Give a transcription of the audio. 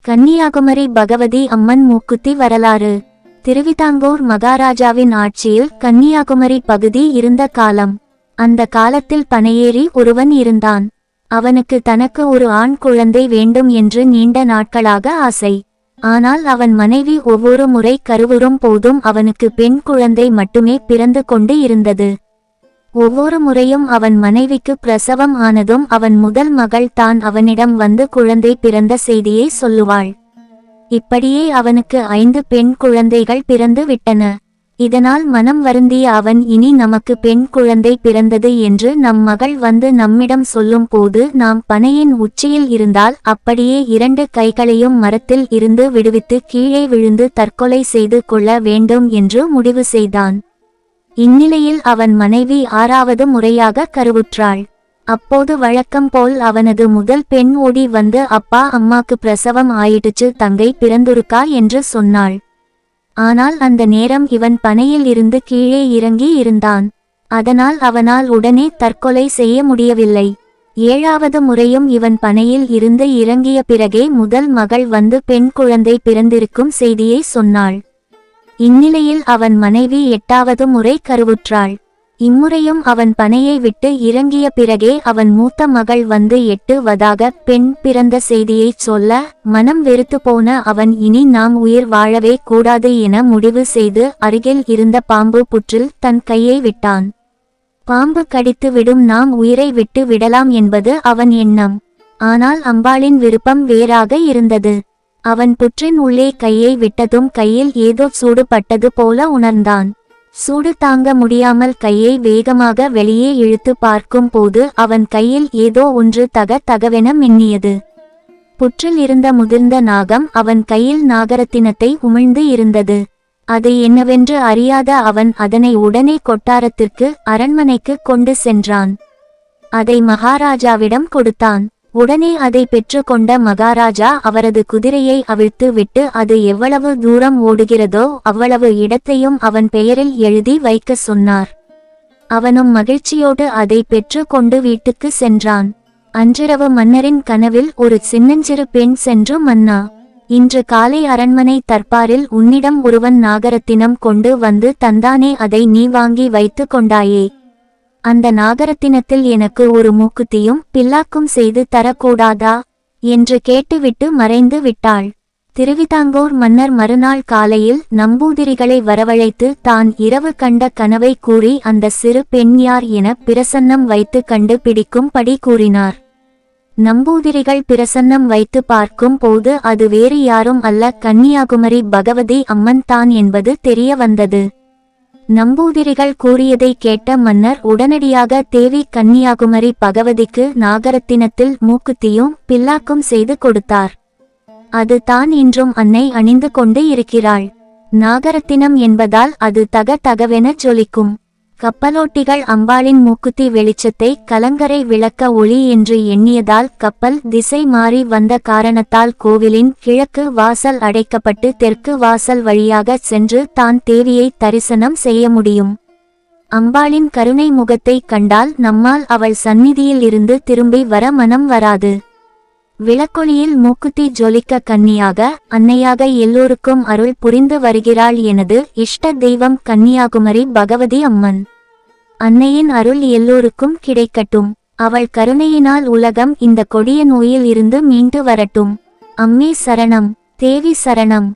கன்னியாகுமரி பகவதி அம்மன் மூக்குத்தி வரலாறு. திருவிதாங்கூர் மகாராஜாவின் ஆட்சியில் கன்னியாகுமரி பகுதி இருந்த காலம். அந்த காலத்தில் பனையேறி ஒருவன் இருந்தான். அவனுக்கு தனக்கு ஒரு ஆண் குழந்தை வேண்டும் என்று நீண்ட நாட்களாக ஆசை. ஆனால் அவன் மனைவி ஒவ்வொரு முறை கருவுறும் போதும் அவனுக்கு பெண் குழந்தை மட்டுமே பிறந்து கொண்டு இருந்தது. ஒவ்வொரு முறையும் அவன் மனைவிக்கு பிரசவம் ஆனதும் அவன் முதல் மகள் தான் அவனிடம் வந்து குழந்தை பிறந்த செய்தியை சொல்லுவாள். இப்படியே அவனுக்கு 5 பெண் குழந்தைகள் பிறந்து விட்டன. இதனால் மனம் வருந்திய அவன், இனி நமக்கு பெண் குழந்தை பிறந்தது என்று நம் மகள் வந்து நம்மிடம் சொல்லும் போது நாம் பனையின் உச்சியில் இருந்தால் அப்படியே 2 கைகளையும் மரத்தில் இருந்து விடுவித்து கீழே விழுந்து தற்கொலை செய்து கொள்ள வேண்டும் என்று முடிவு செய்தான். இந்நிலையில் அவன் மனைவி 6வது முறையாக கருவுற்றாள். அப்போது வழக்கம் போல் அவனது முதல் பெண் ஓடி வந்து, அப்பா, அம்மாக்கு பிரசவம் ஆயிடுச்சு, தங்கை பிறந்துருக்கா என்று சொன்னாள். ஆனால் அந்த நேரம் இவன் பனையில் இருந்து கீழே இறங்கி இருந்தான். அதனால் அவனால் உடனே தற்கொலை செய்ய முடியவில்லை. 7வது முறையும் இவன் பனையில் இருந்து இறங்கிய பிறகே முதல் மகள் வந்து பெண் குழந்தை பிறந்திருக்கும் செய்தியை சொன்னாள். இந்நிலையில் அவன் மனைவி 8வது முறை கருவுற்றாள். இம்முறையும் அவன் பனையை விட்டு இறங்கிய பிறகே அவன் மூத்த மகள் வந்து 8வதாக பெண் பிறந்த செய்தியை சொல்ல, மனம் வெறுத்து போன அவன், இனி நாம் உயிர் வாழவே கூடாது என முடிவு செய்து அருகில் இருந்த பாம்பு புற்றில் தன் கையை விட்டான். பாம்பு கடித்து விடும், நாம் உயிரை விட்டு விடலாம் என்பது அவன் எண்ணம். ஆனால் அம்பாளின் விருப்பம் வேறாக இருந்தது. அவன் புற்றின் உள்ளே கையை விட்டதும் கையில் ஏதோ சூடு பட்டது போல உணர்ந்தான். சூடு தாங்க முடியாமல் கையை வேகமாக வெளியே இழுத்து பார்க்கும் போது அவன் கையில் ஏதோ ஒன்று தகவென மின்னியது. புற்றில் இருந்த முதிர்ந்த நாகம் அவன் கையில் நாகரத்தினத்தை உமிழ்ந்து இருந்தது. அது என்னவென்று அறியாத அவன் அதனை உடனே கொட்டாரத்திற்கு, அரண்மனைக்கு கொண்டு சென்றான். அதை மகாராஜாவிடம் கொடுத்தான். உடனே அதை பெற்று கொண்ட மகாராஜா அவரது குதிரையை அவிழ்த்து விட்டு அது எவ்வளவு தூரம் ஓடுகிறதோ அவ்வளவு இடத்தையும் அவன் பெயரில் எழுதி வைக்க சொன்னார். அவனும் மகிழ்ச்சியோடு அதை பெற்று கொண்டு வீட்டுக்கு சென்றான். அன்றிரவு மன்னரின் கனவில் ஒரு சின்னஞ்சிறு பெண் சென்று, மன்னா, இன்று காலை அரண்மனை தர்பாரில் உன்னிடம் ஒருவன் நாகரத்தினம் கொண்டு வந்து தந்தானே, அதை நீ வாங்கி வைத்து கொண்டாயே. அந்த நாகரத்தினத்தில் எனக்கு ஒரு மூக்குத்தியும் பில்லாக்கும் செய்து தரக்கூடாதா என்று கேட்டுவிட்டு மறைந்து விட்டாள். திருவிதாங்கூர் மன்னர் மறுநாள் காலையில் நம்பூதிரிகளை வரவழைத்து தான் இரவு கண்ட கனவை கூறி அந்த சிறு பெண் யார் என பிரசன்னம் வைத்து கண்டு பிடிக்கும்படி கூறினார். நம்பூதிரிகள் பிரசன்னம் வைத்து பார்க்கும் போது அது வேறு யாரும் அல்ல, கன்னியாகுமரி பகவதி அம்மன் தான் என்பது தெரிய வந்தது. நம்பூதிரிகள் கூறியதை கேட்ட மன்னர் உடனடியாக தேவி கன்னியாகுமரி பகவதிக்கு நாகரத்தினத்தில் மூக்குத்தியும் பில்லாக்கும் செய்து கொடுத்தார். அது தான் இன்றும் அன்னை அணிந்து கொண்டு இருக்கிறாள். நாகரத்தினம் என்பதால் அது தகவென ஜொலிக்கும். கப்பலோட்டிகள் அம்பாளின் மூக்குத்தி வெளிச்சத்தை கலங்கரை விளக்க ஒளி என்று எண்ணியதால் கப்பல் திசை மாறி வந்த காரணத்தால் கோவிலின் கிழக்கு வாசல் அடைக்கப்பட்டு தெற்கு வாசல் வழியாக சென்று தான் தேவியை தரிசனம் செய்ய முடியும். அம்பாளின் கருணை முகத்தை கண்டால் நம்மால் அவள் சந்நிதியில் இருந்து திரும்பி வர மனம் வராது. விளக்கொளியில் மூக்குத்தி ஜொலிக்க கன்னியாக, அன்னையாக எல்லோருக்கும் அருள் புரிந்து வருகிறாள் எனது இஷ்ட தெய்வம் கன்னியாகுமரி பகவதி அம்மன். அன்னையின் அருள் எல்லோருக்கும் கிடைக்கட்டும். அவள் கருணையினால் உலகம் இந்த கொடிய நோயில் இருந்து மீண்டு வரட்டும். அம்மே சரணம், தேவி சரணம்.